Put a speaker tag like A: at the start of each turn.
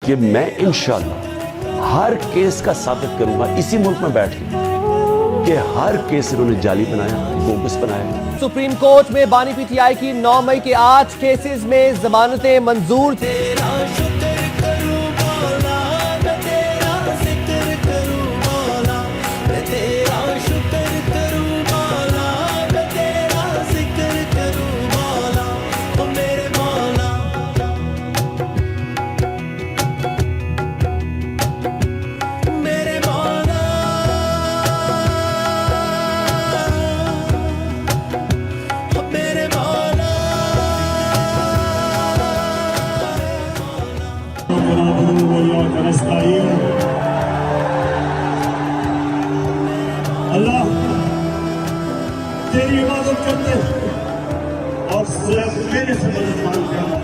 A: कि मैं इंशाअल्लाह हर केस का साबित करूंगा इसी मुल्क में बैठ के कि हर केस इन्होंने जाली बनाया, बोगस बनाया।
B: सुप्रीम कोर्ट में बानी पीटीआई की 9 मई के 8 केसेस में जमानतें मंजूर।
C: अल्लाह तेरी इबादत करते और सिर्फ मेरे से मदद मांगते हैं।